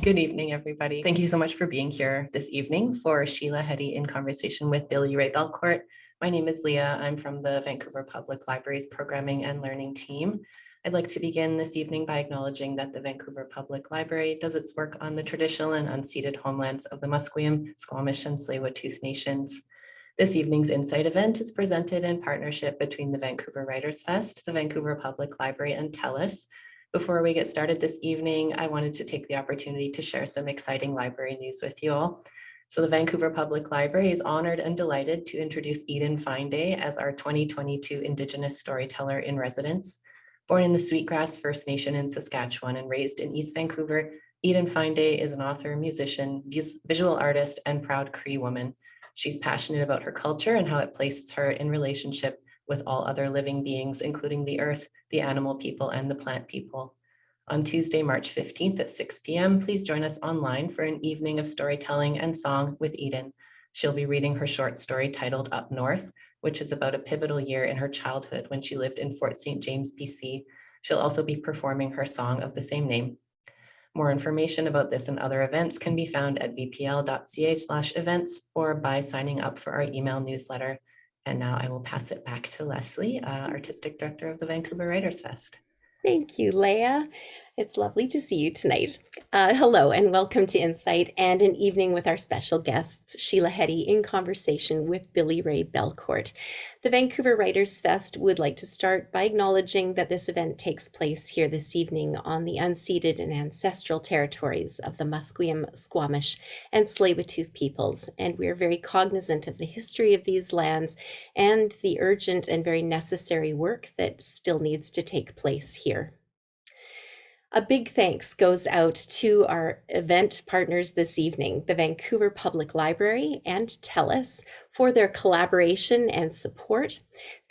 Good evening, everybody. Thank you so much for being here this evening for Sheila Heti in conversation with Billy-Ray Belcourt. My name is Leah. I'm from the Vancouver Public Library's Programming and Learning team. I'd like to begin this evening by acknowledging that the Vancouver Public Library does its work on the traditional and unceded homelands of the Musqueam, Squamish, and Tsleil-Waututh nations. This evening's Incite event is presented in partnership between the Vancouver Writers Fest, the Vancouver Public Library, and TELUS. Before we get started this evening, I wanted to take the opportunity to share some exciting library news with you all. So the Vancouver Public Library is honored and delighted to introduce Eden Fine-Day as our 2022 Indigenous Storyteller in Residence. Born in the Sweetgrass First Nation in Saskatchewan and raised in East Vancouver, Eden Fine-Day is an author, musician, visual artist, and proud Cree woman. She's passionate about her culture and how it places her in relationship with all other living beings, including the earth, the animal people, and the plant people. On Tuesday, March 15th at 6 p.m., please join us online for an evening of storytelling and song with Eden. She'll be reading her short story titled Up North, which is about a pivotal year in her childhood when she lived in Fort St. James, BC. She'll also be performing her song of the same name. More information about this and other events can be found at vpl.ca/events or by signing up for our email newsletter. And now I will pass it back to Leslie, Artistic Director of the Vancouver Writers Fest. Thank you, Leah. It's lovely to see you tonight. Hello and welcome to Incite and an evening with our special guests, Sheila Heti in conversation with Billy-Ray Belcourt. The Vancouver Writers Fest would like to start by acknowledging that this event takes place here this evening on the unceded and ancestral territories of the Musqueam, Squamish, and Tsleil-Waututh peoples, and we're very cognizant of the history of these lands and the urgent and very necessary work that still needs to take place here. A big thanks goes out to our event partners this evening, the Vancouver Public Library and TELUS, for their collaboration and support.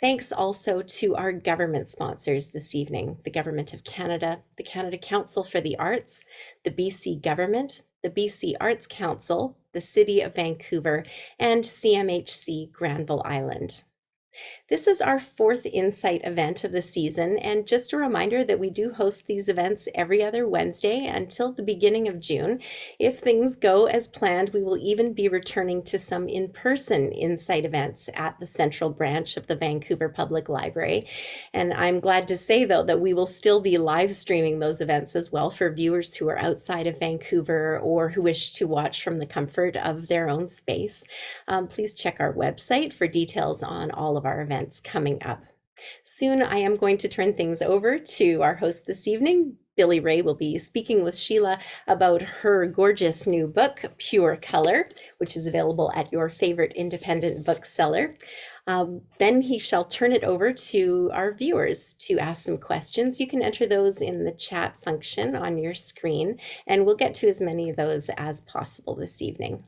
Thanks also to our government sponsors this evening, the Government of Canada, the Canada Council for the Arts, the BC Government, the BC Arts Council, the City of Vancouver, and CMHC Granville Island. This is our fourth Incite event of the season, and just a reminder that we do host these events every other Wednesday until the beginning of June. If things go as planned, we will even be returning to some in-person Incite events at the Central Branch of the Vancouver Public Library. And I'm glad to say, though, that we will still be live streaming those events as well for viewers who are outside of Vancouver or who wish to watch from the comfort of their own space. Please check our website for details on all of our events coming up. Soon I am going to turn things over to our host this evening. Billy-Ray will be speaking with Sheila about her gorgeous new book, Pure Color, which is available at your favorite independent bookseller. Then he shall turn it over to our viewers to ask some questions. You can enter those in the chat function on your screen, and we'll get to as many of those as possible this evening.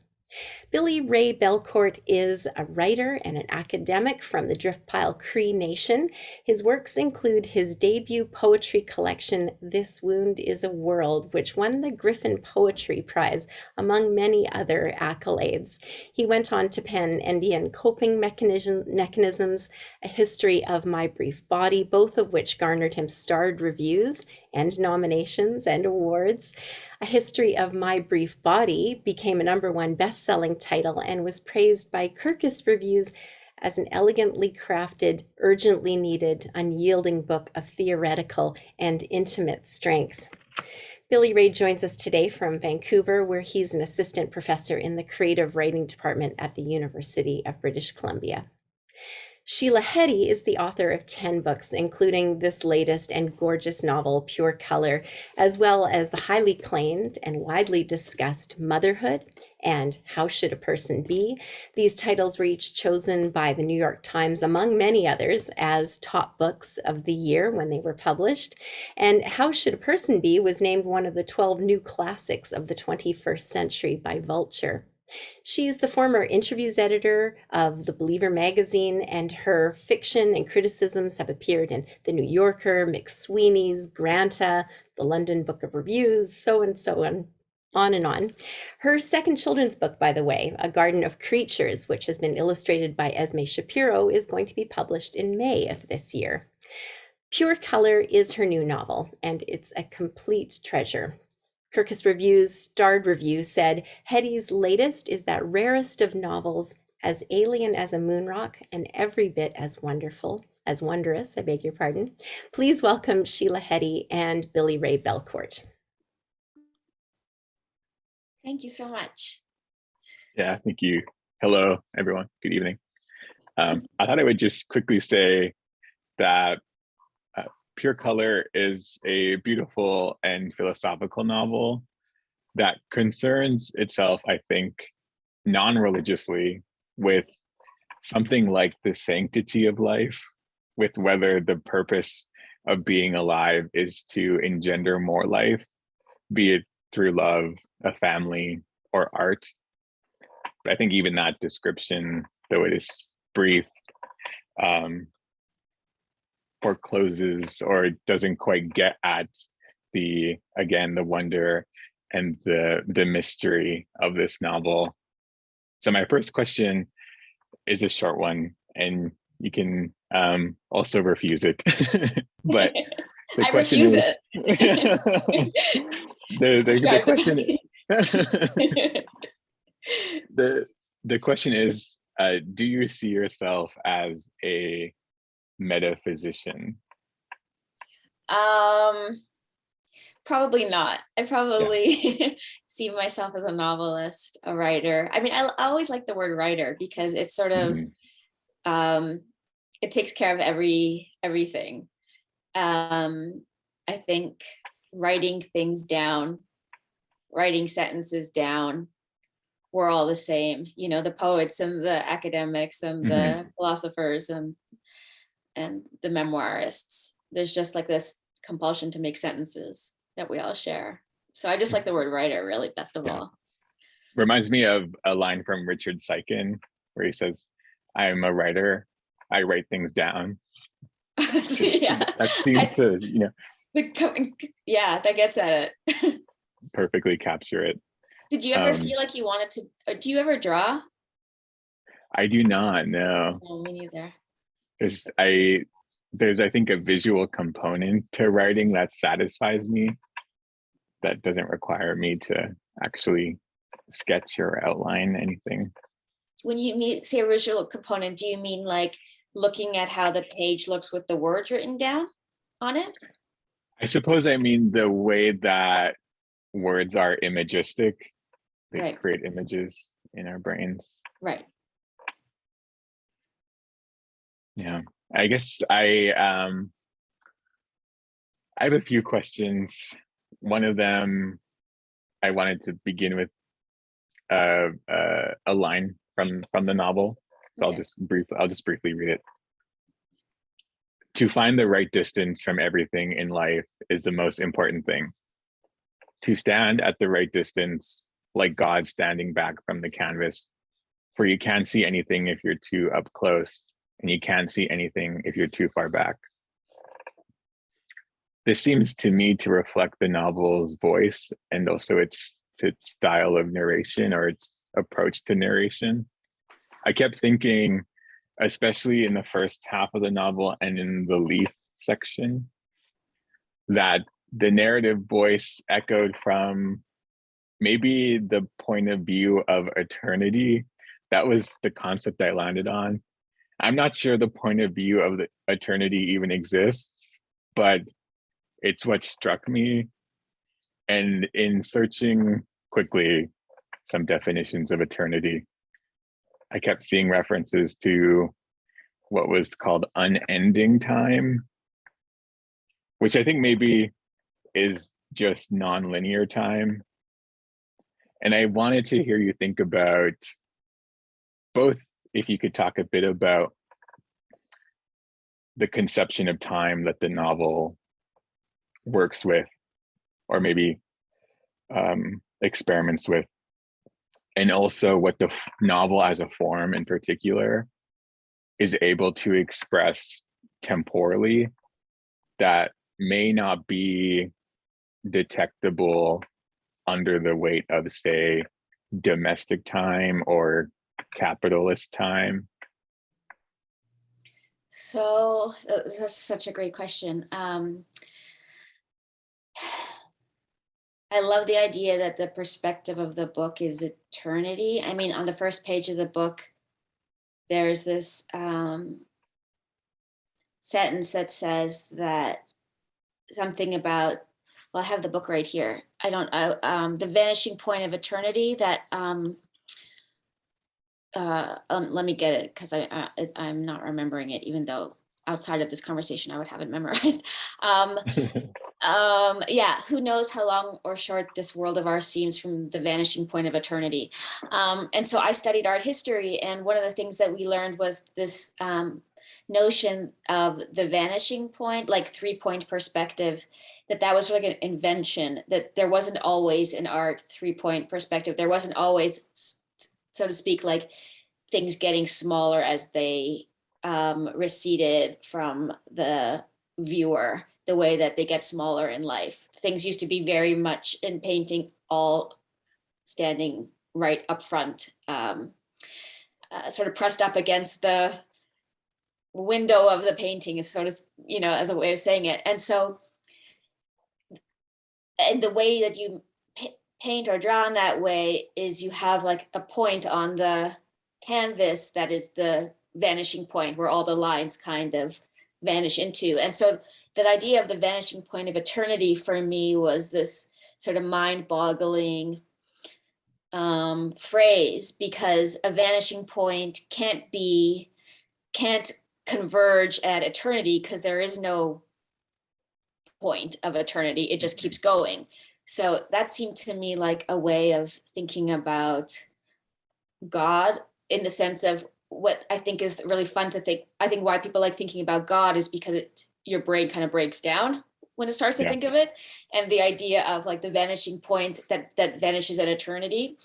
Billy-Ray Belcourt is a writer and an academic from the Driftpile Cree Nation. His works include his debut poetry collection, This Wound is a World, which won the Griffin Poetry Prize, among many other accolades. He went on to pen Indian Coping Mechanisms, A History of My Brief Body, both of which garnered him starred reviews and nominations and awards. A History of My Brief Body became a #1 best-selling title and was praised by Kirkus Reviews as an elegantly crafted, urgently needed, unyielding book of theoretical and intimate strength. Billy-Ray joins us today from Vancouver, where he's an assistant professor in the creative writing department at the University of British Columbia. Sheila Heti is the author of 10 books, including this latest and gorgeous novel, Pure Color, as well as the highly acclaimed and widely discussed Motherhood and How Should a Person Be? These titles were each chosen by the New York Times, among many others, as top books of the year when they were published. And How Should a Person Be was named one of the 12 new classics of the 21st century by Vulture. She's the former interviews editor of The Believer magazine, and her fiction and criticisms have appeared in The New Yorker, McSweeney's, Granta, the London Book of Reviews, so on and on. Her second children's book, by the way, A Garden of Creatures, which has been illustrated by Esme Shapiro, is going to be published in May of this year. Pure Color is her new novel, and it's a complete treasure. Kirkus Review's starred review said, Heti's latest is that rarest of novels, as alien as a moonrock and every bit as wonderful, as wondrous, I beg your pardon. Please welcome Sheila Heti and Billy-Ray Belcourt. Thank you so much. Yeah, thank you. Hello, everyone. Good evening. I thought I would just quickly say that Pure Color is a beautiful and philosophical novel that concerns itself, I think, non-religiously with something like the sanctity of life, with whether the purpose of being alive is to engender more life, be it through love, a family, or art. I think even that description, though it is brief, forecloses or doesn't quite get at the wonder and the mystery of this novel. So my first question is a short one, and you can also refuse it. But the question is, the question the question is, do you see yourself as a metaphysician? Probably not. I probably see myself as a novelist, a writer. I mean, I always like the word writer because it's sort of, it takes care of everything. I think writing things down, writing sentences down, we're all the same. You know, the poets and the academics and the philosophers and the memoirists. There's just like this compulsion to make sentences that we all share. So I just like the word writer, really, best of all. Reminds me of a line from Richard Seikin where he says, I'm a writer, I write things down. That seems to, that gets at it. Perfectly capture it. Did you ever feel like you wanted to, do you ever draw? I do not, no. No, me neither. There's I think a visual component to writing that satisfies me, that doesn't require me to actually sketch or outline anything. When you say a visual component, do you mean like looking at how the page looks with the words written down on it? I suppose I mean the way that words are imagistic. They create images in our brains. Right. Yeah, I guess I have a few questions. One of them, I wanted to begin with a line from the novel. So I'll just briefly read it. To find the right distance from everything in life is the most important thing. To stand at the right distance, like God standing back from the canvas, for you can't see anything if you're too up close, and you can't see anything if you're too far back. This seems to me to reflect the novel's voice and also its style of narration, or its approach to narration. I kept thinking, especially in the first half of the novel and in the leaf section, that the narrative voice echoed from maybe the point of view of eternity. That was the concept I landed on. I'm not sure the point of view of the eternity even exists, but it's what struck me. And in searching quickly some definitions of eternity, I kept seeing references to what was called unending time, which I think maybe is just non-linear time. And I wanted to hear you think about both, if you could talk a bit about the conception of time that the novel works with, or maybe experiments with, and also what the novel as a form in particular is able to express temporally that may not be detectable under the weight of, say, domestic time or capitalist time? So that's such a great question. I love the idea that the perspective of the book is eternity. I mean, on the first page of the book, there's this sentence that says that something about, well, I have the book right here. The vanishing point of eternity that, let me get it because I'm not remembering it, even though outside of this conversation, I would have it memorized. Yeah, who knows how long or short this world of ours seems from the vanishing point of eternity. And so I studied art history, and one of the things that we learned was this notion of the vanishing point, like 3-point perspective, that was like an invention, that there wasn't always an art 3-point perspective. There wasn't always, so to speak, like things getting smaller as they receded from the viewer, the way that they get smaller in life. Things used to be very much in painting, all standing right up front, sort of pressed up against the window of the painting, is sort of, as a way of saying it. And so, and the way that you paint or draw in that way is you have like a point on the canvas that is the vanishing point where all the lines kind of vanish into. And so that idea of the vanishing point of eternity for me was this sort of mind-boggling phrase, because a vanishing point can't converge at eternity, because there is no point of eternity. It just keeps going. So that seemed to me like a way of thinking about God, in the sense of what I think is really fun to think. I think why people like thinking about God is because your brain kind of breaks down when it starts to think of it. And the idea of like the vanishing point that vanishes at eternity,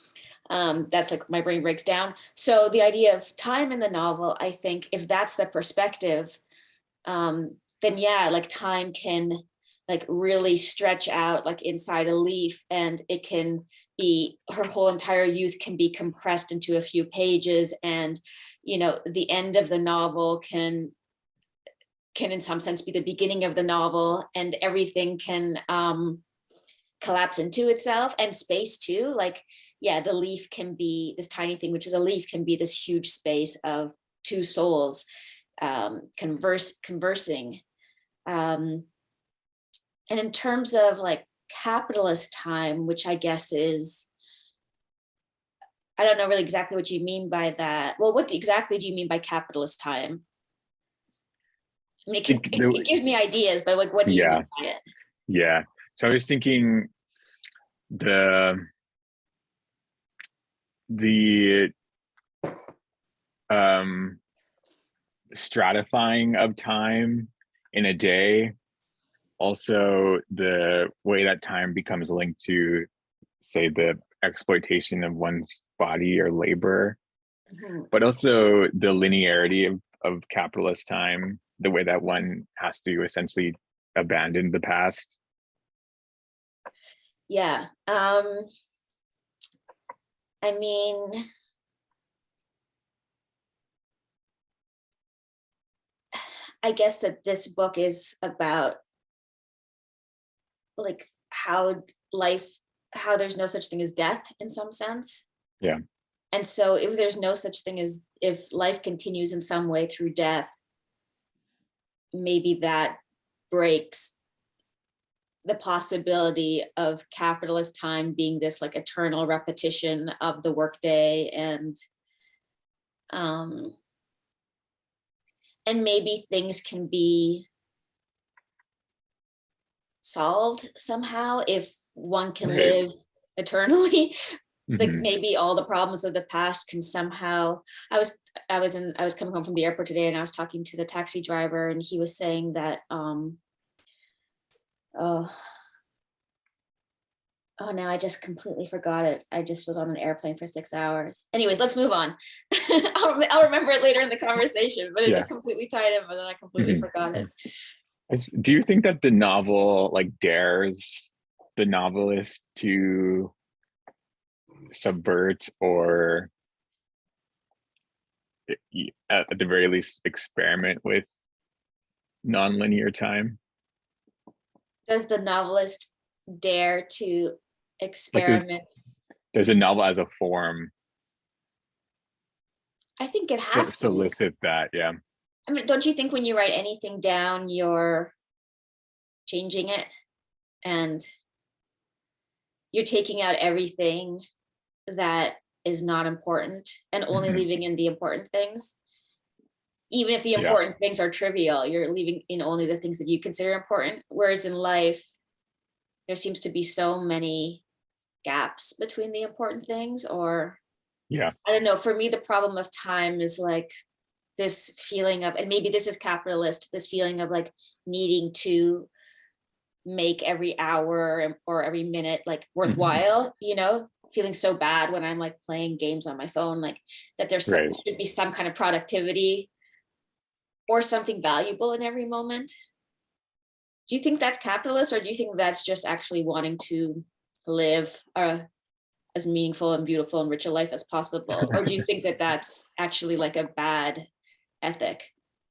that's like my brain breaks down. So the idea of time in the novel, I think if that's the perspective, then yeah, like time can like really stretch out like inside a leaf, and it can be, her whole entire youth can be compressed into a few pages, and the end of the novel can in some sense be the beginning of the novel, and everything can collapse into itself, and space too. Like, yeah, the leaf can be this tiny thing, which is a leaf, can be this huge space of two souls conversing. And in terms of like capitalist time, which I guess is, I don't know really exactly what you mean by that. Well, what exactly do you mean by capitalist time? I mean, it gives me ideas, but like, what do you mean by it? Yeah. So I was thinking the stratifying of time in a day, also the way that time becomes linked to, say, the exploitation of one's body or labor, but also the linearity of capitalist time, the way that one has to essentially abandon the past. Yeah. I mean, I guess that this book is about like how there's no such thing as death in some sense. Yeah. And so if there's no such thing as, if life continues in some way through death, maybe that breaks the possibility of capitalist time being this like eternal repetition of the workday, and maybe things can be solved somehow if one can live eternally. Like maybe all the problems of the past can somehow. I was coming home from the airport today, and I was talking to the taxi driver, and he was saying that oh, now I just completely forgot it. I just was on an airplane for 6 hours. Anyways, let's move on. I'll remember it later in the conversation, but it just completely tied in, and then I completely forgot it. Do you think that the novel like dares the novelist to subvert, or at the very least experiment with nonlinear time? Does the novelist dare to Like experiment. there's a novel as a form I think it has to. solicit that. Yeah. I mean, don't you think when you write anything down, you're changing it and you're taking out everything that is not important and only leaving in the important things? Even if the important things are trivial, you're leaving in only the things that you consider important. Whereas in life, there seems to be so many gaps between the important things, or I don't know. For me, the problem of time is like this feeling of, and maybe this is capitalist, this feeling of like needing to make every hour or every minute like worthwhile, you know, feeling so bad when I'm like playing games on my phone, like that there's should be some kind of productivity or something valuable in every moment. Do you think that's capitalist, or do you think that's just actually wanting to live as meaningful and beautiful and rich a life as possible? Or do you think that that's actually like a bad ethic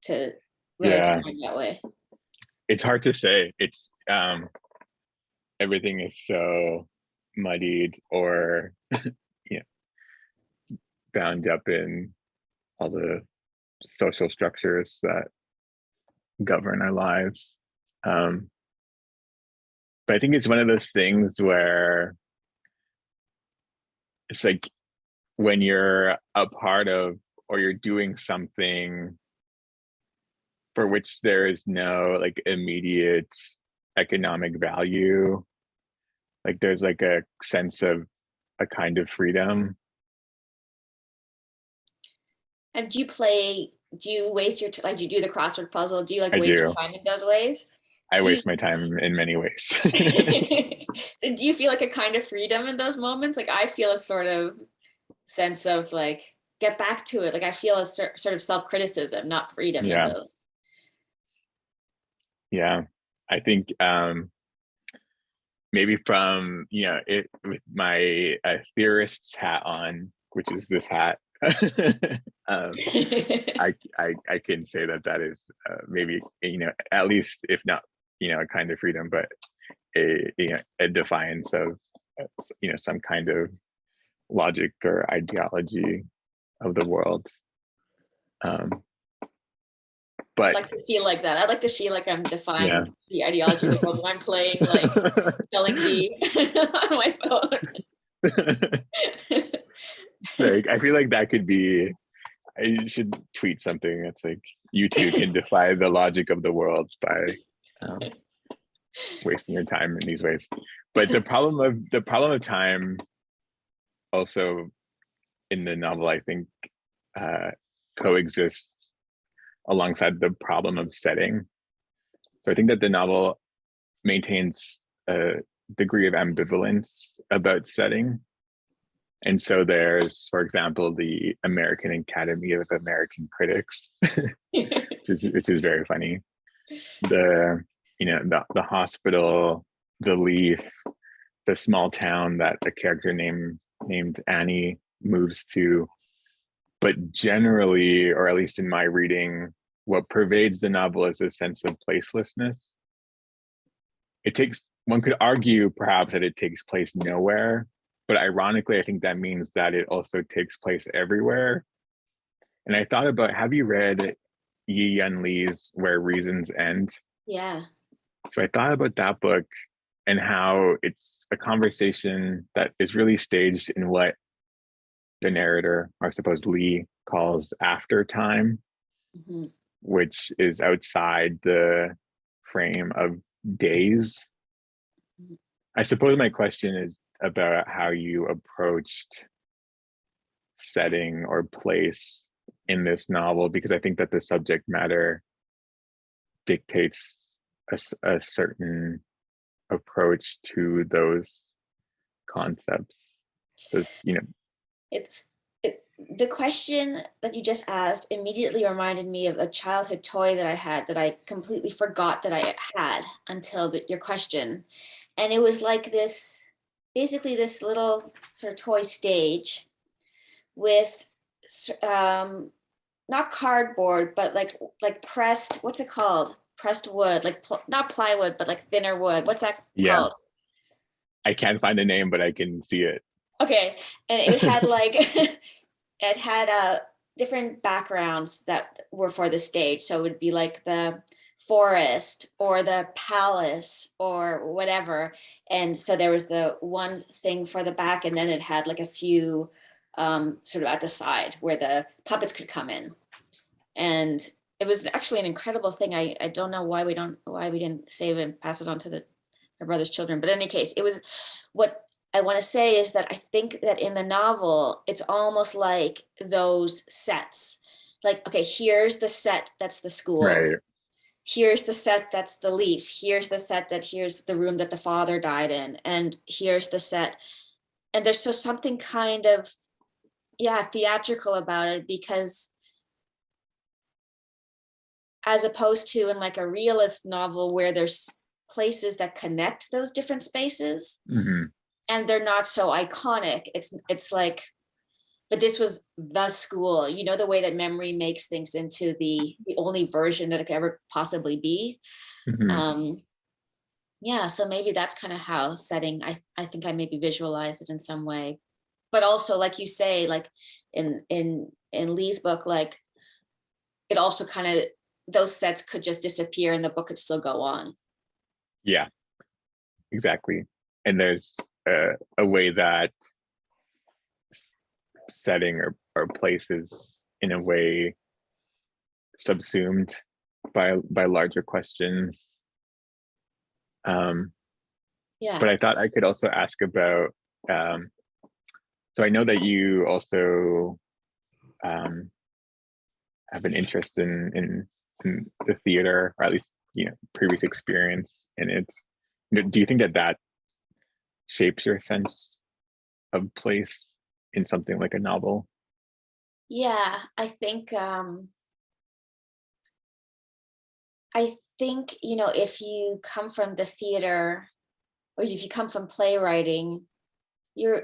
to relate to time that way? It's hard to say. It's everything is so muddied or bound up in all the social structures that govern our lives. But I think it's one of those things where it's like when you're a part of or you're doing something for which there is no like immediate economic value, like there's like a sense of a kind of freedom. And do you waste your like, do you do the crossword puzzle? Do you like waste your time in those ways? I waste my time in many ways. Do you feel like a kind of freedom in those moments? Like I feel a sort of sense of like, get back to it. Like I feel a sort of self-criticism, not freedom in those. Yeah, I think maybe from, with my theorist's hat on, which is this hat, I can say that is maybe, at least if not, a kind of freedom, but a defiance of, some kind of logic or ideology of the world. But I'd like to feel like that. I'd like to feel like I'm defying the ideology of the world when I'm playing like spelling bee on my phone. Like, I feel like that could be, I should tweet something that's like, you too can defy the logic of the world by wasting your time in these ways. But the problem of time also in the novel, I think, coexists alongside the problem of setting. So I think that the novel maintains a degree of ambivalence about setting. And so there's, for example, the American Academy of American Critics, which is very funny. The hospital, the leaf, the small town that a character named Annie moves to. But generally, or at least in my reading, what pervades the novel is a sense of placelessness. One could argue perhaps that it takes place nowhere, but ironically, I think that means that it also takes place everywhere. And I thought about, have you read Yi Yun Lee's Where Reasons End? Yeah. So I thought about that book and how it's a conversation that is really staged in what the narrator, or I suppose Lee, calls after time, which is outside the frame of days. I suppose my question is about how you approached setting or place in this novel, because I think that the subject matter dictates a certain approach to those concepts. The question that you just asked immediately reminded me of a childhood toy that I had that I completely forgot that I had until your question. And it was like basically this little sort of toy stage with not cardboard, but like pressed, what's it called? Pressed wood, like not plywood, but like thinner wood. What's that called? I can't find the name, but I can see it. Okay, and it had like it had different backgrounds that were for the stage. So it would be like the forest or the palace or whatever. And so there was the one thing for the back, and then it had like a few sort of at the side where the puppets could come in. And it was actually an incredible thing. I don't know why we didn't save it and pass it on to my brother's children. But in any case, it was, what I want to say is that I think that in the novel, it's almost like those sets. Like, okay, here's the set that's the school. Right. Here's the set that's the leaf. Here's the set here's the room that the father died in. And here's the set. And there's so something kind of, theatrical about it, because as opposed to in like a realist novel where there's places that connect those different spaces, and they're not so iconic. It's like, but this was the school, you know, the way that memory makes things into the only version that it could ever possibly be. So maybe that's kind of how setting, I think I maybe visualized it in some way. But also, like you say, like in Lee's book, like it also kind of, those sets could just disappear and the book could still go on. Yeah, exactly. And there's a way that setting or places in a way subsumed by larger questions. But I thought I could also ask about, so I know that you also have an interest in the theater, or at least, you know, previous experience in it. Do you think that shapes your sense of place in something like a novel? Yeah, I think, you know, if you come from the theater, or if you come from playwriting, you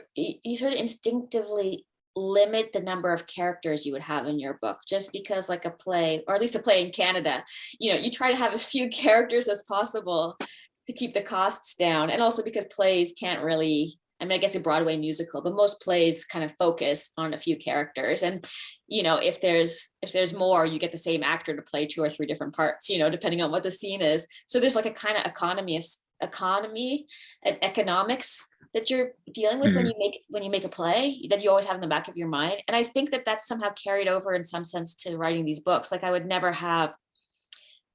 sort of instinctively limit the number of characters you would have in your book, just because like a play, or at least a play in Canada, you know, you try to have as few characters as possible to keep the costs down. And also because plays can't really, I mean, I guess a Broadway musical, but most plays kind of focus on a few characters. And, you know, if there's more, you get the same actor to play 2 or 3 different parts, you know, depending on what the scene is. So there's like a kind of economy and economics that you're dealing with when you make a play that you always have in the back of your mind. And I think that that's somehow carried over in some sense to writing these books. Like I would never have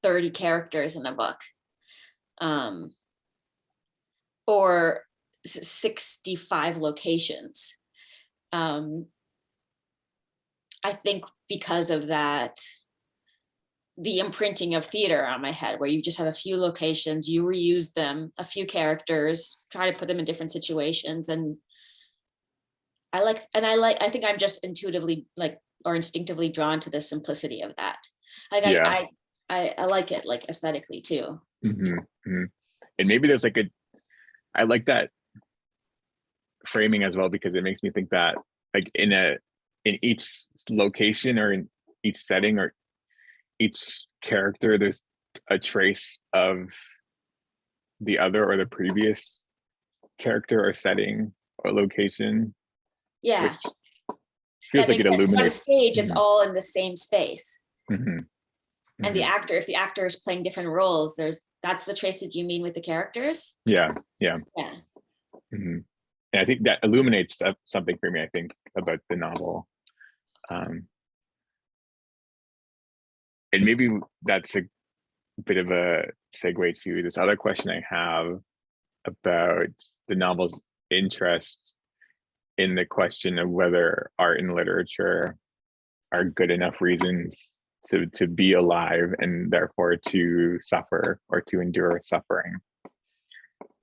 30 characters in a book, or 65 locations. I think because of that, the imprinting of theater on my head, where you just have a few locations, you reuse them, a few characters, try to put them in different situations. And I think I'm just intuitively or instinctively drawn to the simplicity of that. Like I like it, like aesthetically too. And maybe there's like I like that framing as well, because it makes me think that like in each location or in each setting or each character, there's a trace of the other or the previous character or setting or location. Yeah, which feels like it illuminates. On a stage, it's all in the same space. And the actor, if the actor is playing different roles, that's the trace that you mean with the characters. And I think that illuminates something for me, I think, about the novel. And maybe that's a bit of a segue to this other question I have about the novel's interest in the question of whether art and literature are good enough reasons to be alive and therefore to suffer or to endure suffering.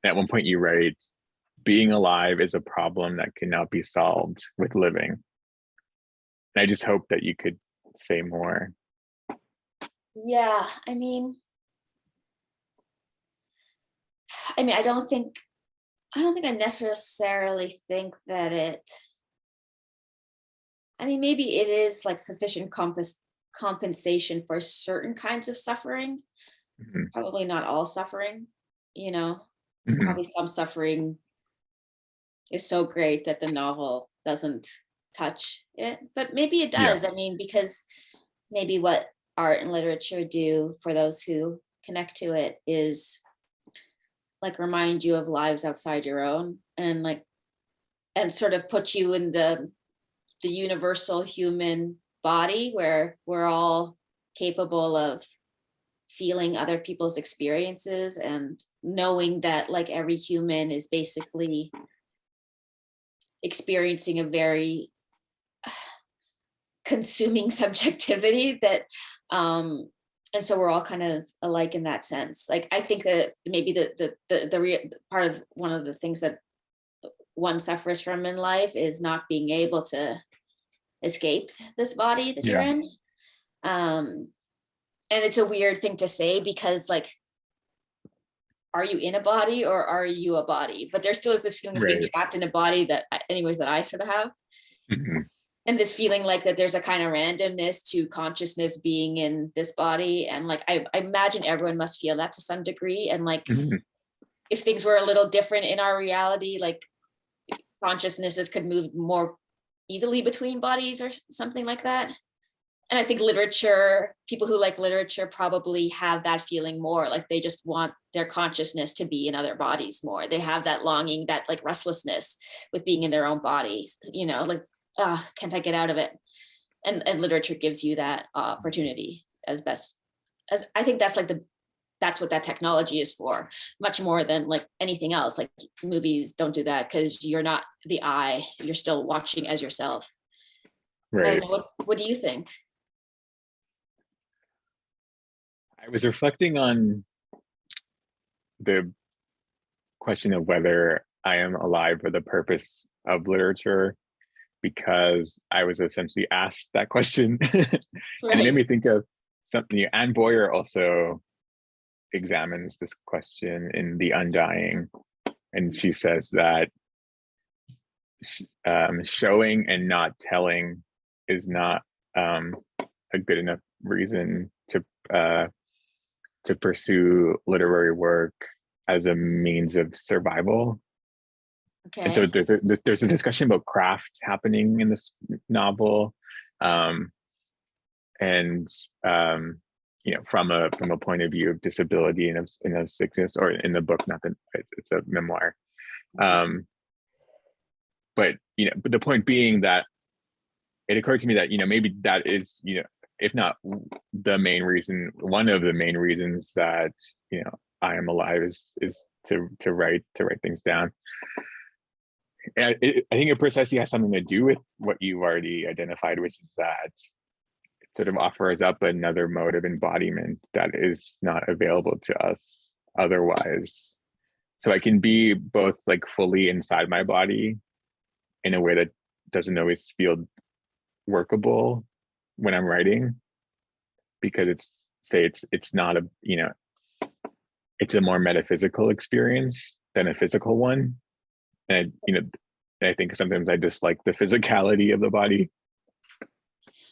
At one point you write, being alive is a problem that cannot be solved with living. And I just hope that you could say more. Yeah, I mean, I don't think I necessarily think that maybe it is like sufficient compensation for certain kinds of suffering. Probably not all suffering, you know, probably some suffering is so great that the novel doesn't touch it, but maybe it Yeah. does. I mean, because maybe what art and literature do for those who connect to it is like remind you of lives outside your own, and like, and sort of put you in the universal human body where we're all capable of feeling other people's experiences, and knowing that like every human is basically experiencing a very consuming subjectivity that and so we're all kind of alike in that sense. Like I think that maybe the part of one of the things that one suffers from in life is not being able to escape this body that you're in. And it's a weird thing to say because like, are you in a body or are you a body? But there still is this feeling of being trapped in a body that anyways that I sort of have. And this feeling like that there's a kind of randomness to consciousness being in this body. And like, I imagine everyone must feel that to some degree. And like, if things were a little different in our reality, like consciousnesses could move more easily between bodies or something like that. And I think literature, people who like literature probably have that feeling more, like they just want their consciousness to be in other bodies more. They have that longing, that like restlessness with being in their own bodies, you know, like, can't I get out of it? And literature gives you that opportunity as best as, I think that's like that's what that technology is for, much more than like anything else. Like movies don't do that because you're not the eye, you're still watching as yourself. Right. I don't know, what do you think? I was reflecting on the question of whether I am alive for the purpose of literature, because I was essentially asked that question. And it made me think of something. Anne Boyer also examines this question in The Undying, and she says that showing and not telling is not a good enough reason to pursue literary work as a means of survival. Okay. And so there's a discussion about craft happening in this novel, and you know, from a point of view of disability and of sickness, or in the book, not that it's a memoir. But you know, but the point being that it occurred to me that, you know, maybe that is, you know, if not the main reason, one of the main reasons that, you know, I am alive is to write things down. And I think it precisely has something to do with what you've already identified, which is that it sort of offers up another mode of embodiment that is not available to us otherwise. So I can be both like fully inside my body in a way that doesn't always feel workable when I'm writing, because it's not a, you know, it's a more metaphysical experience than a physical one. And, you know, I think sometimes I dislike the physicality of the body.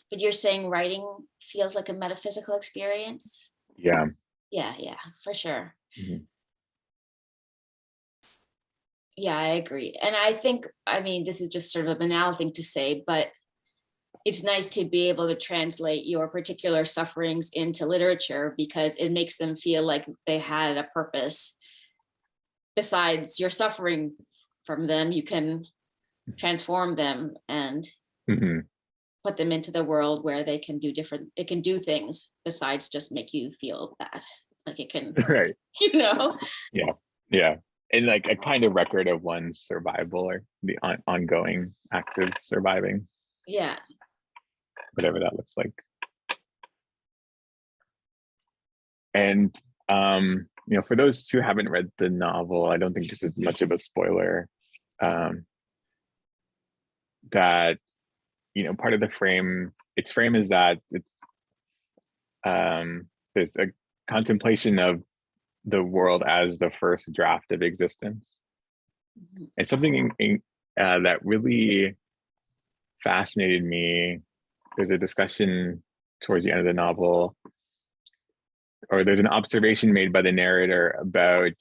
But you're saying writing feels like a metaphysical experience? Yeah. Yeah, for sure. Yeah, I agree. And I think, I mean, this is just sort of a banal thing to say, but it's nice to be able to translate your particular sufferings into literature, because it makes them feel like they had a purpose. Besides your suffering from them, you can transform them and put them into the world where they can do it can do things besides just make you feel bad. Like it can, Right. you know? Yeah. And like a kind of record of one's survival, or the ongoing act of surviving. Yeah. Whatever that looks like. And you know, for those who haven't read the novel, I don't think this is much of a spoiler. That, you know, part of the frame, its frame is that it's there's a contemplation of the world as the first draft of existence. And something that really fascinated me, there's a discussion towards the end of the novel, or there's an observation made by the narrator about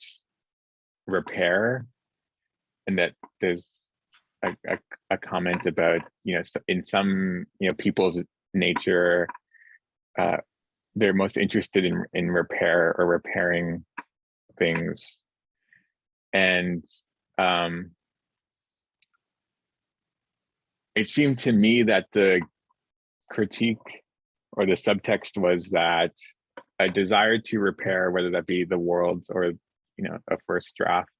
repair, and that there's a comment about, in some, people's nature, they're most interested in repair or repairing things. And it seemed to me that the critique or the subtext was that a desire to repair, whether that be the world or, a first draft,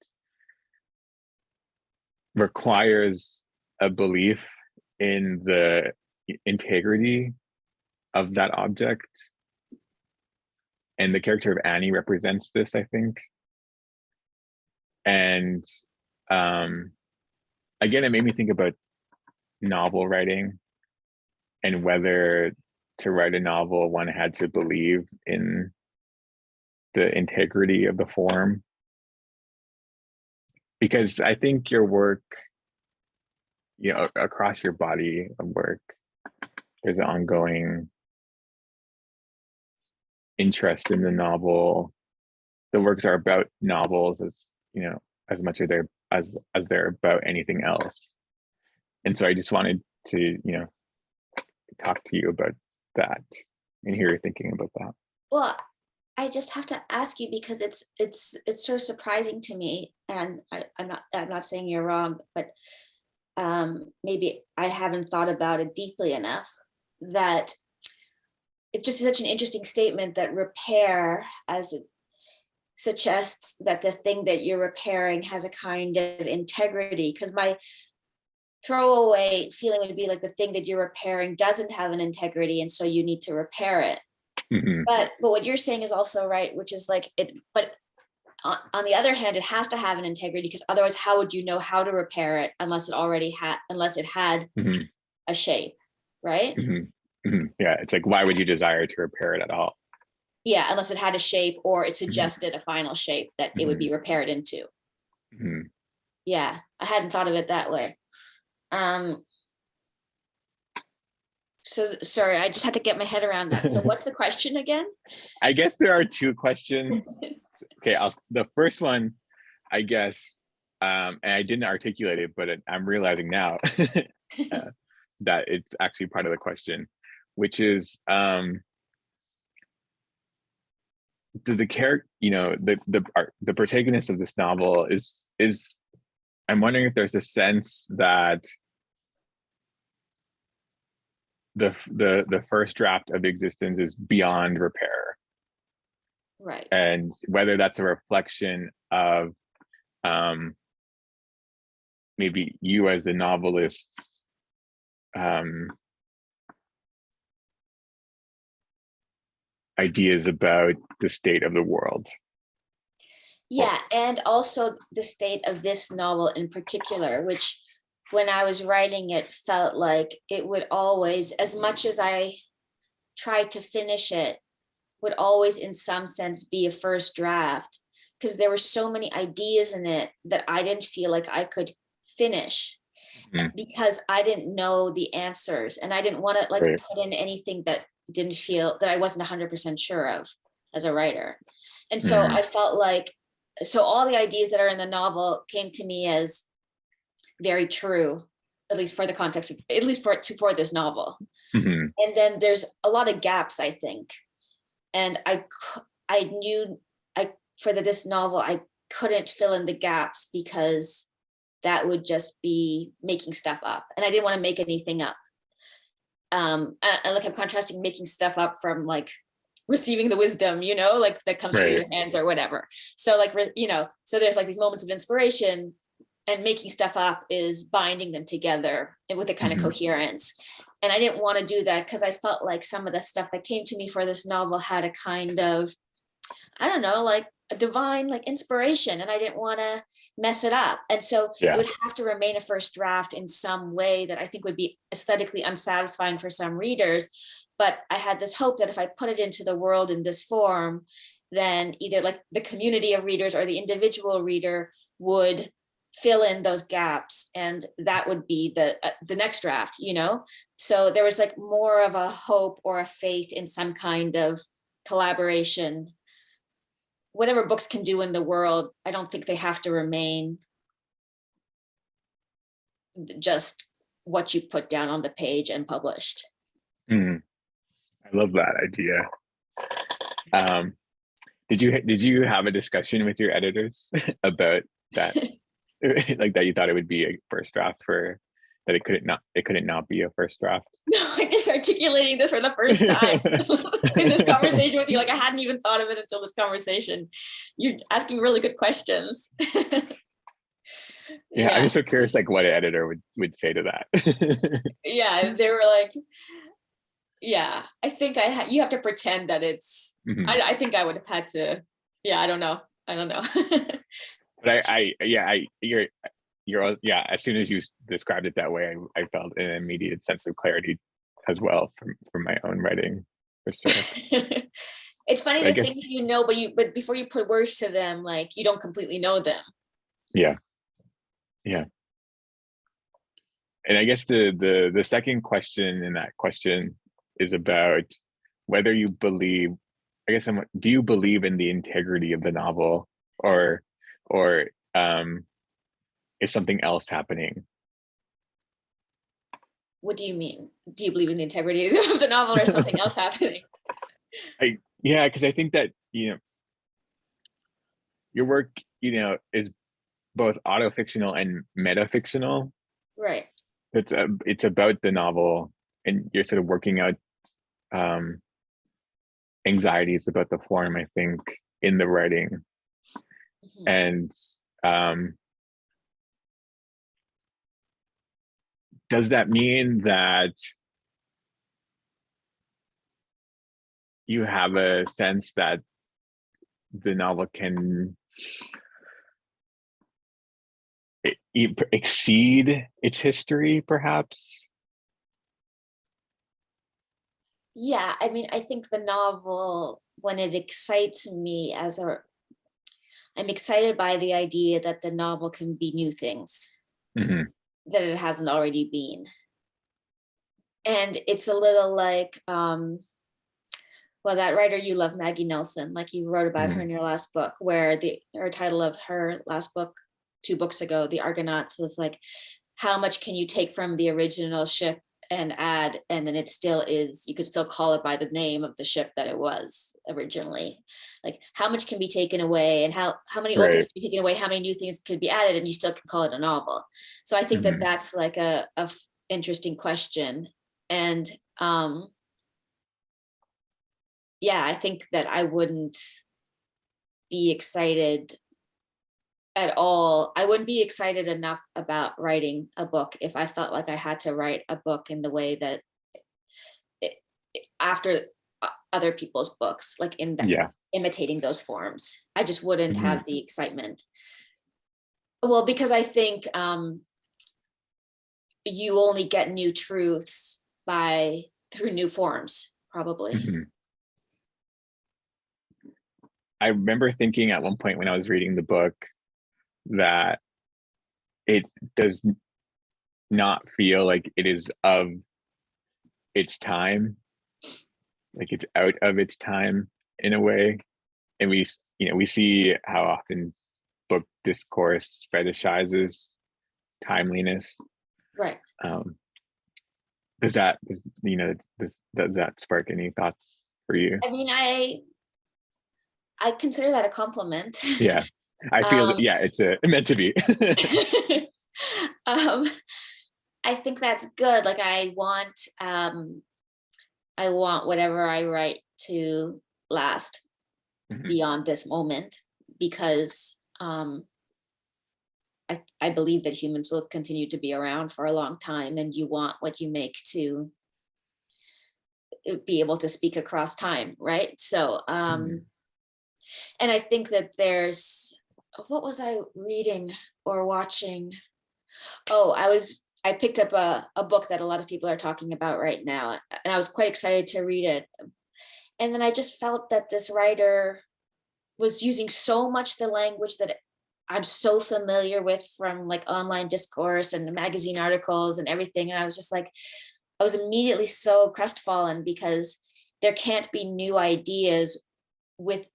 requires a belief in the integrity of that object. And the character of Annie represents this, I think. And again, it made me think about novel writing and whether to write a novel, one had to believe in the integrity of the form. Because I think your work, across your body of work, there's an ongoing interest in the novel. The works are about novels as much as they're about anything else. And so I just wanted to, talk to you about that and hear your thinking about that. Well, I just have to ask you because it's sort of surprising to me, and I'm not saying you're wrong, but maybe I haven't thought about it deeply enough, that it's just such an interesting statement that repair, as it suggests that the thing that you're repairing has a kind of integrity. Because my throwaway feeling would be like the thing that you're repairing doesn't have an integrity, and so you need to repair it. Mm-hmm. But what you're saying is also right, which is like it, but on the other hand, it has to have an integrity, because otherwise how would you know how to repair it unless it had Mm-hmm. a shape, right? Mm-hmm. Mm-hmm. Yeah, it's like, why would you desire to repair it at all? Yeah, unless it had a shape or it suggested a final shape that it would be Mm-hmm. repaired into. Mm-hmm. Yeah, I hadn't thought of it that way. So sorry, I just had to get my head around that. So what's the question again? I guess there are two questions. Okay, the first one, I guess, and I didn't articulate it, but I'm realizing now that it's actually part of the question, which is, the character, the protagonist of this novel is I'm wondering if there's a sense that the first draft of existence is beyond repair, Right. and whether that's a reflection of maybe you as the novelist's ideas about the state of the world. Yeah, and also the state of this novel in particular, which when I was writing it felt like it would always, as much as I tried to finish it, would always in some sense be a first draft, because there were so many ideas in it that I didn't feel like I could finish because I didn't know the answers, and I didn't want to like Right. put in anything that didn't feel that I wasn't 100% sure of as a writer. And so I felt like, so all the ideas that are in the novel came to me as very true, at least for the context of, at least for this novel. Mm-hmm. And then there's a lot of gaps, I think. And I knew for this novel, I couldn't fill in the gaps because that would just be making stuff up. And I didn't want to make anything up. And like I'm contrasting making stuff up from like receiving the wisdom, like that comes through your hands or whatever. So like, so there's like these moments of inspiration, and making stuff up is binding them together and with a kind of coherence. And I didn't want to do that because I felt like some of the stuff that came to me for this novel had a kind of, I don't know, like a divine like inspiration, and I didn't want to mess it up. And so it would have to remain a first draft in some way that I think would be aesthetically unsatisfying for some readers. But I had this hope that if I put it into the world in this form, then either like the community of readers or the individual reader would fill in those gaps, and that would be the next draft, So there was like more of a hope or a faith in some kind of collaboration. Whatever books can do in the world, I don't think they have to remain just what you put down on the page and published. I love that idea. Did you have a discussion with your editors about that? Like that you thought it would be a first draft, for that it couldn't not be a first draft? No, I'm just articulating this for the first time in this conversation with you. Like I hadn't even thought of it until this conversation. You're asking really good questions. Yeah, I'm just so curious, like what an editor would say to that. Yeah, they were like, yeah, I think you have to pretend that it's, I think I would have had to, yeah, I don't know. But you're as soon as you described it that way, I felt an immediate sense of clarity as well from my own writing, for sure. It's funny the things you know, but before you put words to them, like you don't completely know them. Yeah. And I guess the second question in that question is about whether you believe, do you believe in the integrity of the novel, or is something else happening? What do you mean? Do you believe in the integrity of the novel, or something else happening? Because I think that, your work, is both autofictional and metafictional. Right. It's about the novel, and you're sort of working out anxieties about the form, I think, in the writing. And does that mean that you have a sense that the novel can exceed its history, perhaps? Yeah, I mean, I think the novel, when it excites me I'm excited by the idea that the novel can be new things that it hasn't already been. And it's a little like, well, that writer you love, Maggie Nelson, like you wrote about her in your last book, where her title of her last book 2 books ago, The Argonauts, was like, how much can you take from the original ship and add, and then it still is, you could still call it by the name of the ship that it was originally. Like how much can be taken away, and how many old things can be taken away, how many new things could be added, and you still can call it a novel. So I think that that's like a interesting question. And yeah, I think that I wouldn't be excited at all. I wouldn't be excited enough about writing a book if I felt like I had to write a book in the way that after other people's books, like in that, imitating those forms. I just wouldn't have the excitement. Well, because I think you only get new truths through new forms, probably. I remember thinking at one point when I was reading the book that it does not feel like it is of its time, like it's out of its time in a way. And we see how often book discourse fetishizes timeliness. Right. Does that spark any thoughts for you? I mean, I consider that a compliment. Yeah, I feel it's meant to be. I think that's good. Like I want whatever I write to last beyond this moment, because I believe that humans will continue to be around for a long time, and you want what you make to be able to speak across time, right? So and I think that what was I reading or watching? Oh, I picked up a book that a lot of people are talking about right now, and I was quite excited to read it. And then I just felt that this writer was using so much the language that I'm so familiar with from like online discourse and magazine articles and everything. And I was just like, I was immediately so crestfallen, because there can't be new ideas with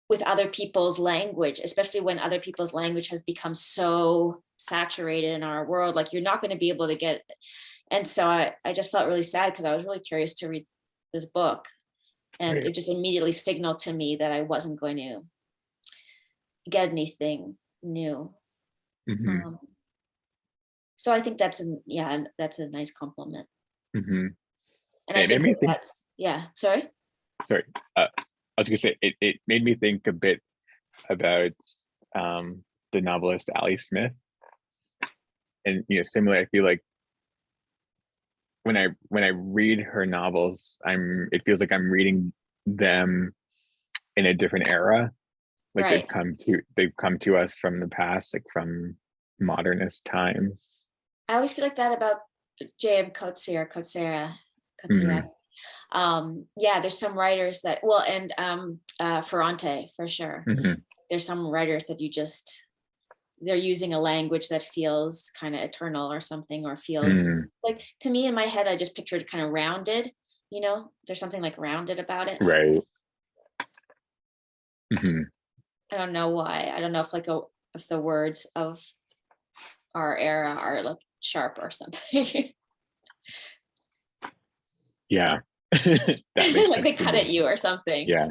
with other people's language, especially when other people's language has become so saturated in our world, like you're not going to be able to get. And so I just felt really sad because I was really curious to read this book, and Right. it just immediately signaled to me that I wasn't going to get anything new. Mm-hmm. So I think that's that's a nice compliment. Mm-hmm. And I It think made me think. that's, yeah, sorry. Sorry, I was gonna say it made me think a bit about the novelist Ali Smith, and similar. I feel like when I read her novels, it feels like I'm reading them in a different era. Like Right. they've come to us from the past, like from modernist times. I always feel like that about J.M. Coetzee. Yeah, there's some writers that, well, and Ferrante for sure. Mm-hmm. There's some writers that they're using a language that feels kind of eternal or something, or feels like, to me in my head, I just pictured kind of rounded, there's something like rounded about it. Right. Mm-hmm. I don't know why. I don't know if the words of our era are like sharp or something. Yeah. That makes like they sense to cut me. at you or something. Yeah.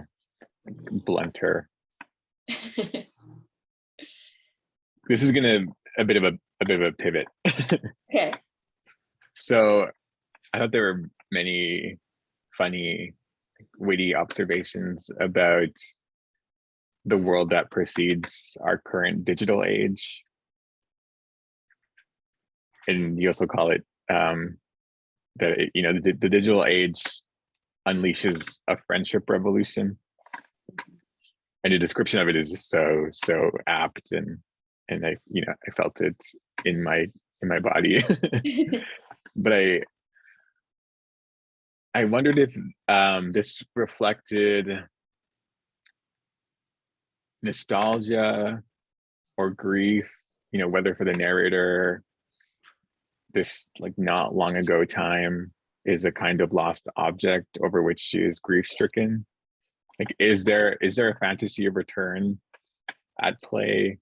Blunter. This is gonna a bit of a pivot. Okay. So I thought there were many funny, witty observations about the world that precedes our current digital age. And you also call it that the digital age unleashes a friendship revolution. And the description of it is just so apt, and I felt it in my body. But I wondered if this reflected nostalgia or grief, whether for the narrator, this like not long ago time is a kind of lost object over which she is grief stricken. Like, is there a fantasy of return at play?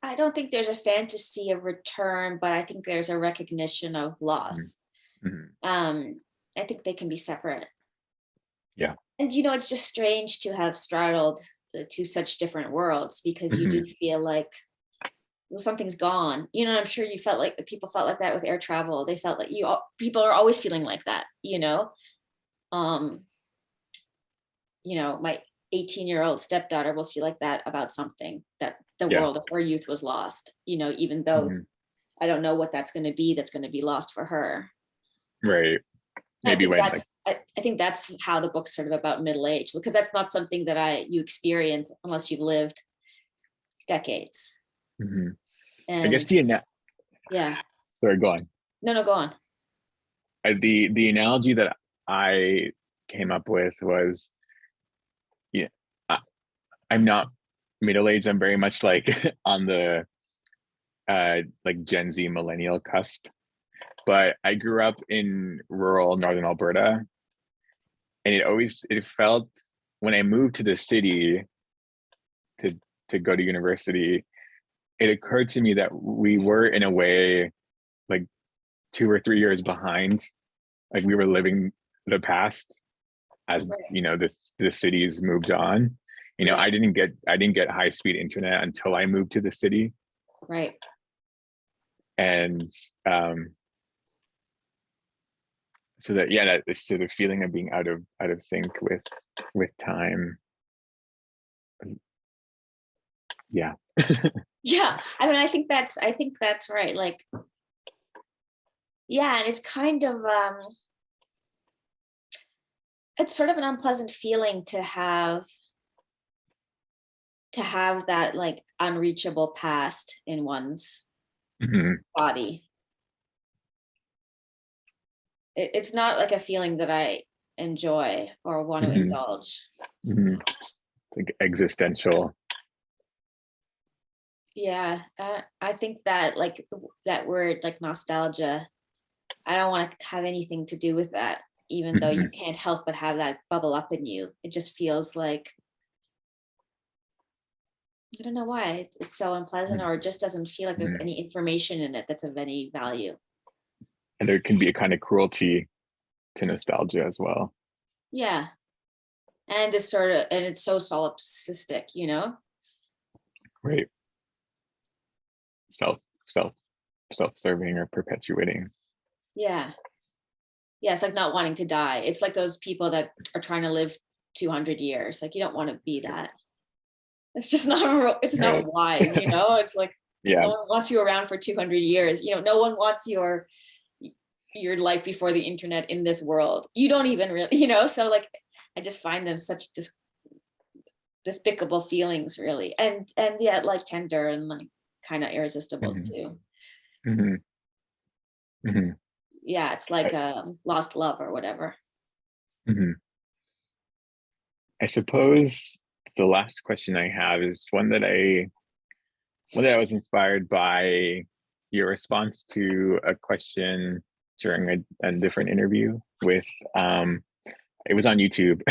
I don't think there's a fantasy of return, but I think there's a recognition of loss. Mm-hmm. I think they can be separate. Yeah. And it's just strange to have straddled two such different worlds, because you do feel like, well, something's gone. I'm sure you felt like people felt like that with air travel. They felt like people are always feeling like that, my 18-year-old stepdaughter will feel like that about something, that the world of her youth was lost, even though I don't know what that's going to be lost for her. Right. Maybe I think that's how the book's sort of about middle age, because that's not something that you experience unless you've lived decades. Mm-hmm. And I guess yeah. Sorry, go on. No, go on. The analogy that I came up with was, I'm not middle-aged. I'm very much like on the like Gen Z millennial cusp. But I grew up in rural northern Alberta, and it felt, when I moved to the city to go to university, it occurred to me that we were in a way like 2 or 3 years behind. Like we were living the past as the cities moved on. I didn't get high-speed internet until I moved to the city. Right. And so that is sort of feeling of being out of sync with time. Yeah. Yeah. I mean, I think that's right. Like, yeah, and it's kind of it's sort of an unpleasant feeling to have that like unreachable past in one's body. It's not like a feeling that I enjoy or want to indulge. Like existential. Yeah, I think that like that word, like nostalgia, I don't want to have anything to do with that, even though you can't help but have that bubble up in you. It just feels like I don't know why it's so unpleasant, or it just doesn't feel like there's Mhm. any information in it that's of any value. And there can be a kind of cruelty to nostalgia as well. Yeah. And it's so solipsistic, you know? Right. Self-serving or perpetuating. Yeah. Yeah, it's like not wanting to die. It's like those people that are trying to live 200 years. Like, you don't want to be that. It's just not, it's Right. not wise, you know? It's like, Yeah. no one wants you around for 200 years. You know, no one wants your life before the internet in this world. You don't even really, you know? So like, I just find them such despicable feelings, really. And yet like tender and like kind of irresistible Mhm. too. Mhm. Mhm. Yeah, it's like a lost love or whatever. Mhm. I suppose the last question I have is one that I was inspired by your response to a question during a different interview with it was on YouTube.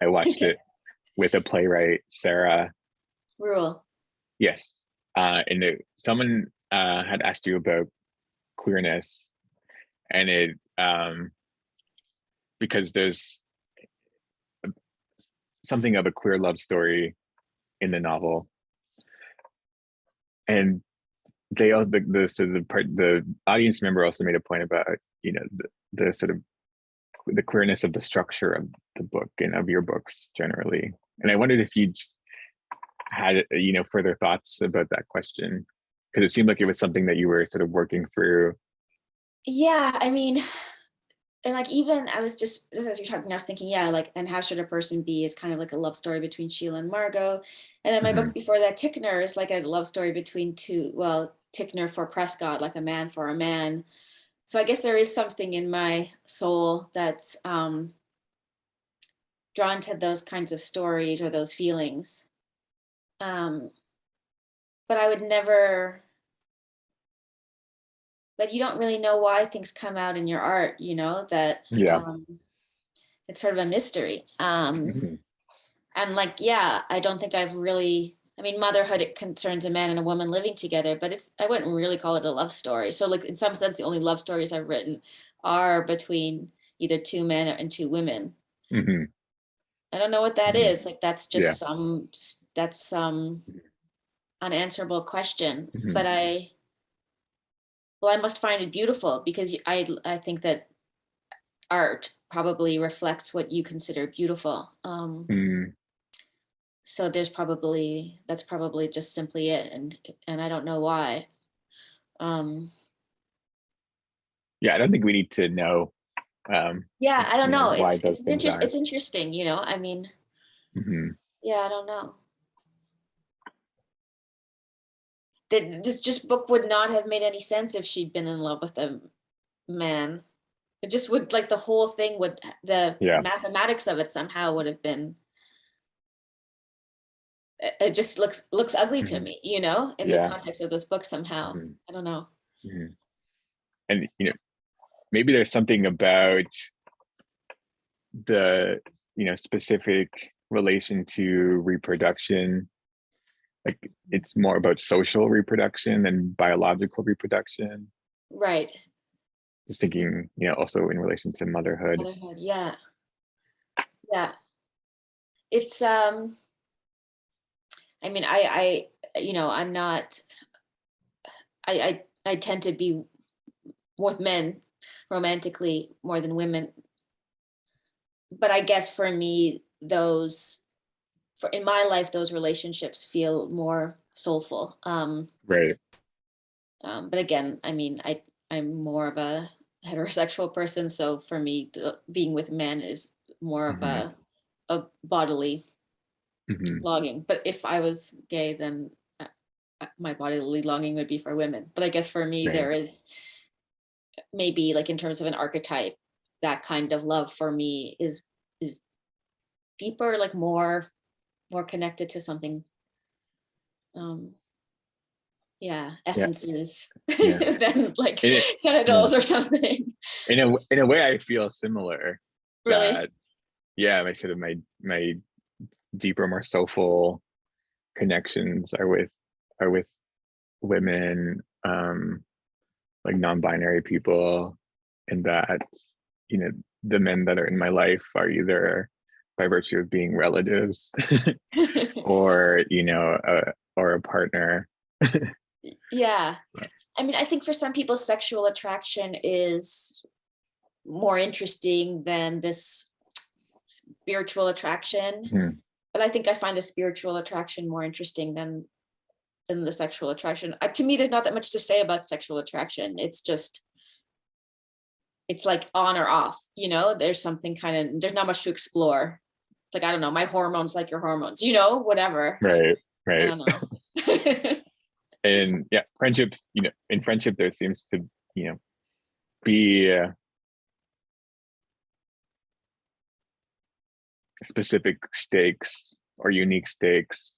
I watched it with a playwright, Sarah. Rule. Yes. Someone had asked you about queerness, and it because there's something of a queer love story in the novel, and they all the audience member also made a point about, you know, the sort of the queerness of the structure of the book and of your books generally. And I wondered if you had, you know, further thoughts about that question, because it seemed like it was something that you were sort of working through. Yeah, I mean, and like even I was just as you're talking, I was thinking, yeah, like, and how should a person be is kind of like a love story between Sheila and Margot. And then my Mhm. book before that, Tickner, is like a love story between two, well, Tickner for Prescott, like a man for a man. So I guess there is something in my soul that's drawn to those kinds of stories or those feelings. But I would never, like, you don't really know why things come out in your art, you know, that Yeah. it's sort of a mystery. Mhm. And like, yeah, I don't think I've really, I mean, motherhood, it concerns a man and a woman living together, but I wouldn't really call it a love story. So like, in some sense, the only love stories I've written are between either two men and two women. Mhm. I don't know what that Mhm. is. Like, that's Yeah. just some unanswerable question. Mhm. But well, I must find it beautiful, because I think that art probably reflects what you consider beautiful. Mhm. So that's probably just simply it, and I don't know why. Um, Yeah, I don't think we need to know, yeah, I don't you know, know. why those things are. It's interesting, you know. I mean, Mhm. yeah, I don't know. This just book would not have made any sense if she'd been in love with a man. It just would, like, the whole thing would, the Yeah. mathematics of it somehow would have been, it just looks ugly to Mhm. me, you know, in the Yeah. context of this book somehow. Mhm. I don't know. Mhm. And, you know, maybe there's something about the, you know, specific relation to reproduction, like it's more about social reproduction than biological reproduction. Right. Just thinking, you know, also in relation to motherhood. Motherhood. Yeah. Yeah. It's I mean, you know, I'm not, I tend to be with men romantically more than women. But I guess for me, for in my life, those relationships feel more soulful. Right. But again, I mean, I'm more of a heterosexual person, so for me, being with men is more of Mhm. a bodily Mhm. longing. But if I was gay, then my bodily longing would be for women. But I guess for me, Right. there is maybe, like, in terms of an archetype, that kind of love for me is deeper, like more connected to something, um yeah, Yeah. essences Yeah. than like In it, yeah. genitals or something. In a way, I feel similar. Really. That, yeah, my sort of my deeper, more soulful connections are with women, like non-binary people, and that, you know, the men that are in my life are either by virtue of being relatives or, you know, or a partner. Yeah. I mean, I think for some people, sexual attraction is more interesting than this spiritual attraction. Mhm. But I think I find the spiritual attraction more interesting than the sexual attraction. To me, there's not that much to say about sexual attraction. It's just, it's like on or off, you know, there's something kind of, there's not much to explore. It's like, I don't know, my hormones like your hormones, you know, whatever. Right, I right. don't know. And yeah, friendships, you know, in friendship, there seems to, you know, be specific stakes or unique stakes.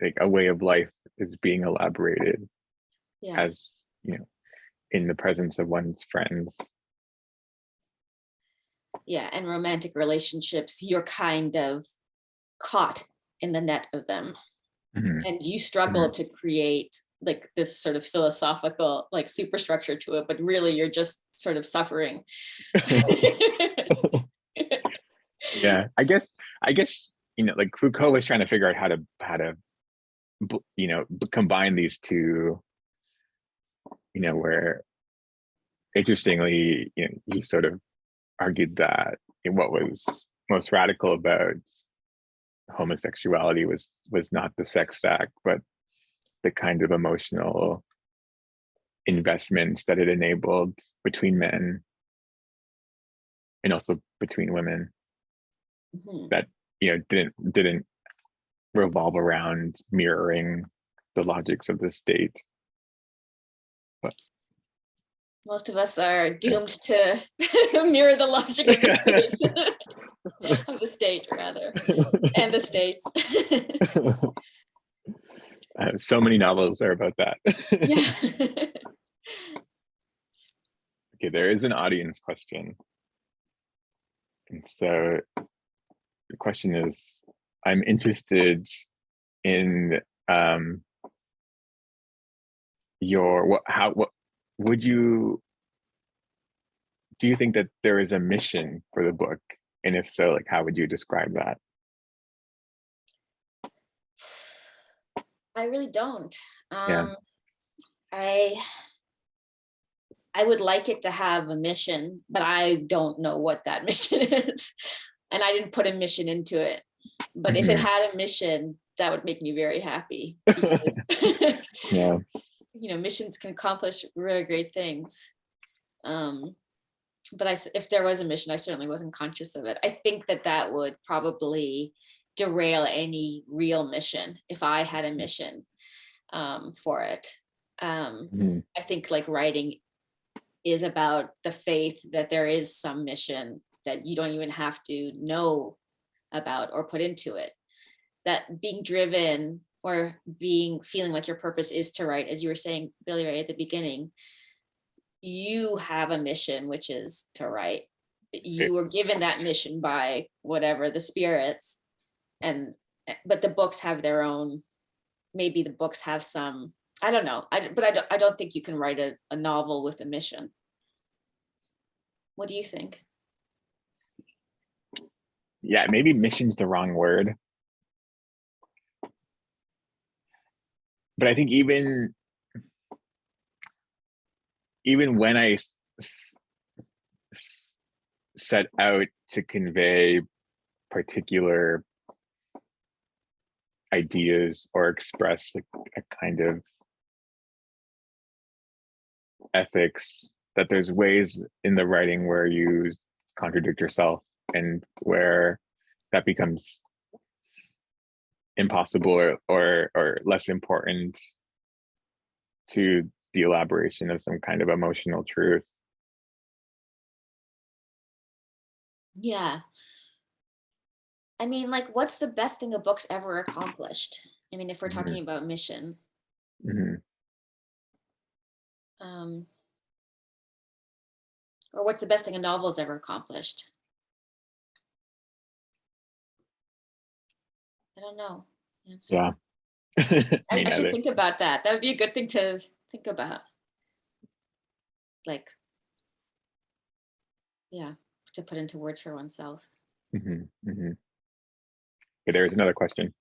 Like a way of life is being elaborated Yeah. as, you know, in the presence of one's friends. Yeah. And romantic relationships, you're kind of caught in the net of them. Mhm. And you struggle to create like this sort of philosophical like superstructure to it, but really you're just sort of suffering. Yeah, I guess, you know, like Foucault was trying to figure out how to you know, combine these two, you know, where interestingly, you know, he sort of argued that what was most radical about homosexuality was not the sex act, but the kind of emotional investments that it enabled between men and also between women, Mhm. that, you know, didn't revolve around mirroring the logics of the state. But Most of us are doomed to mirror the logic of the state, of the state rather, and the states. so many novels are about that. Yeah. Okay, there is an audience question. And so the question is, I'm interested in what would you, do you think that there is a mission for the book? And if so, like, how would you describe that? I really don't. Yeah. I would like it to have a mission, but I don't know what that mission is. And I didn't put a mission into it. But if it had a mission, that would make me very happy. Because, Yeah. you know, missions can accomplish really great things. But if there was a mission, I certainly wasn't conscious of it. I think that would probably derail any real mission if I had a mission for it. I think like writing is about the faith that there is some mission that you don't even have to know about or put into it. That being driven or feeling like your purpose is to write, as you were saying, Billy-Ray, at the beginning, you have a mission, which is to write. You were given that mission by whatever, the spirits, but the books have their own, maybe the books have some, I don't know. I don't think you can write a novel with a mission. What do you think? Yeah, maybe mission's the wrong word. But I think even when I set out to convey particular ideas or express a kind of ethics, that there's ways in the writing where you contradict yourself and where that becomes impossible or less important to the elaboration of some kind of emotional truth. Yeah. I mean, like, what's the best thing a book's ever accomplished? I mean, if we're talking about mission. Or what's the best thing a novel's ever accomplished? I don't know. Yeah. Me I should neither. think about that. That would be a good thing to think about. Like, yeah, to put into words for oneself. Okay, there's another question.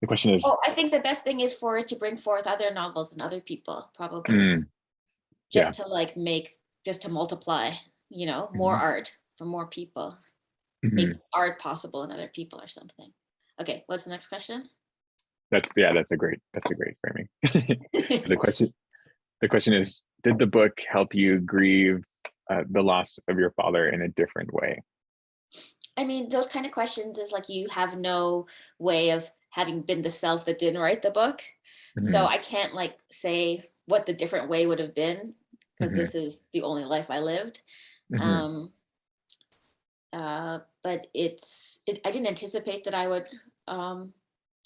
The question is, Oh, I think the best thing is for it to bring forth other novels and other people, probably. yeah. Just to like just to multiply, more art for more people. Make art possible in other people or something. Okay, what's the next question? That's a great framing. The question is, did the book help you grieve the loss of your father in a different way? I mean, those kind of questions is like you have no way of having been the self that didn't write the book. So I can't like say what the different way would have been, because this is the only life I lived. But I didn't anticipate that I would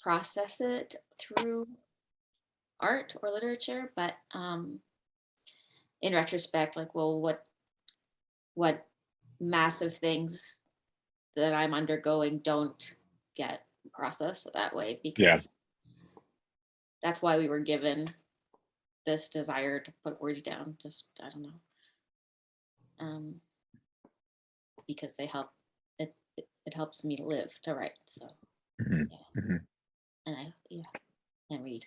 process it through art or literature, but in retrospect, like, well, what massive things that I'm undergoing don't get processed that way, because that's why we were given this desire to put words down. Just, I don't know. Because they help, it helps me live to write. So and read.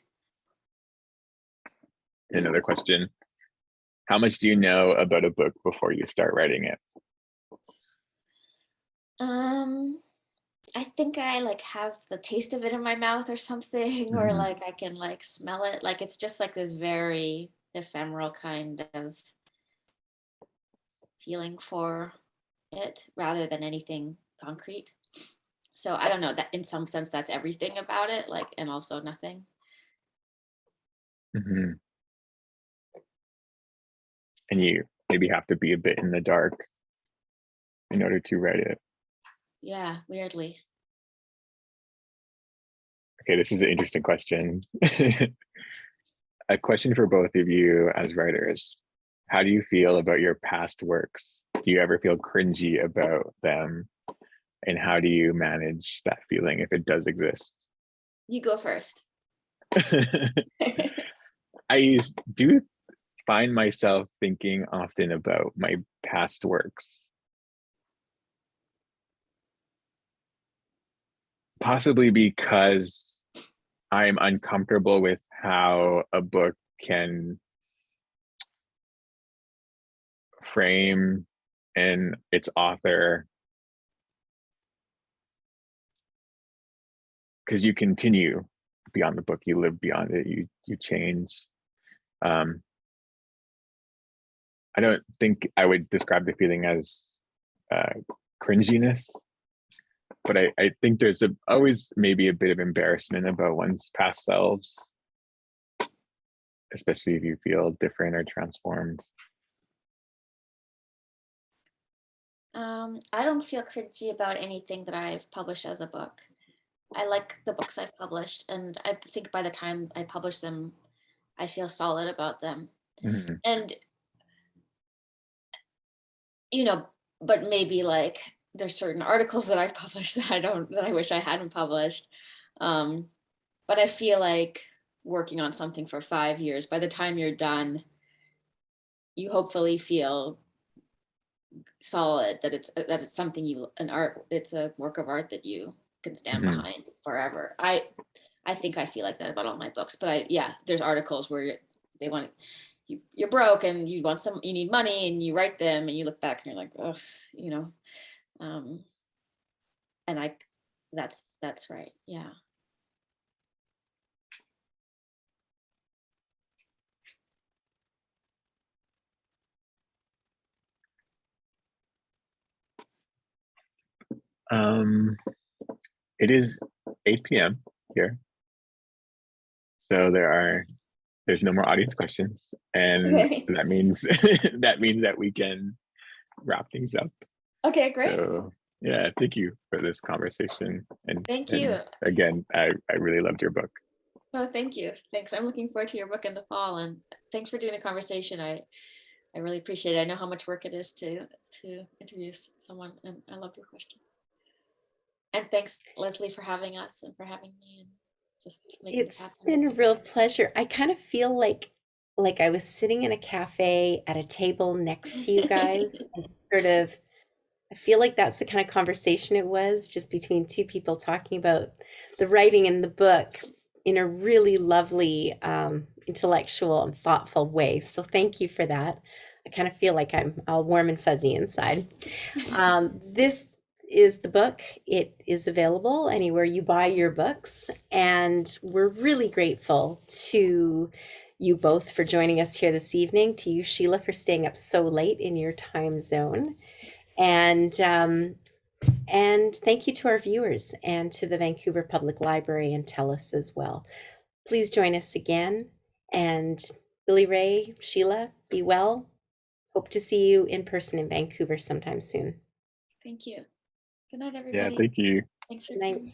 Another question. How much do you know about a book before you start writing it? I think I like have the taste of it in my mouth or something, or like I can like smell it. Like it's just like this very ephemeral kind of feeling for it rather than anything concrete. So I don't know, that in some sense that's everything about it, like, and also nothing. And you maybe have to be a bit in the dark in order to write it. Yeah, weirdly. Okay, this is an interesting question. A question for both of you as writers. How do you feel about your past works? Do you ever feel cringy about them? And how do you manage that feeling if it does exist? You go first. I do find myself thinking often about my past works. Possibly because I'm uncomfortable with how a book can frame and its author, because you continue beyond the book, you live beyond it, you change. I don't think I would describe the feeling as cringiness, but I think there's always maybe a bit of embarrassment about one's past selves, especially if you feel different or transformed. I don't feel cringy about anything that I've published as a book. I like the books I've published, and I think by the time I publish them, I feel solid about them. And but maybe like there's certain articles that I've published that I wish I hadn't published. But I feel like working on something for 5 years, by the time you're done, you hopefully feel solid that it's something it's a work of art that you can stand behind forever. I think I feel like that about all my books, but there's articles where they want you're broke and you need money, and you write them and you look back and you're like, oh, and that's right. Yeah. It is 8 p.m. here, so there's no more audience questions, and that means that we can wrap things up. Okay, great. So yeah, thank you for this conversation, and thank you again. I really loved your book. Oh, thank you. Thanks. I'm looking forward to your book in the fall, and thanks for doing the conversation. I really appreciate it. I know how much work it is to interview someone, and I love your question. And thanks, Leslie, for having us and for having me. just making this It's happen. been a real pleasure. I kind of feel like I was sitting in a cafe at a table next to you guys and just sort of I feel like that's the kind of conversation it was, just between two people talking about the writing in the book in a really lovely, intellectual and thoughtful way. So thank you for that. I kind of feel like I'm all warm and fuzzy inside. This is the book. It is available anywhere you buy your books. And we're really grateful to you both for joining us here this evening, to you, Sheila, for staying up so late in your time zone. And thank you to our viewers and to the Vancouver Public Library and TELUS as well. Please join us again. And Billy-Ray, Sheila, be well. Hope to see you in person in Vancouver sometime soon. Thank you. Good night, Yeah, everybody. thank you. Thanks for Good night. coming.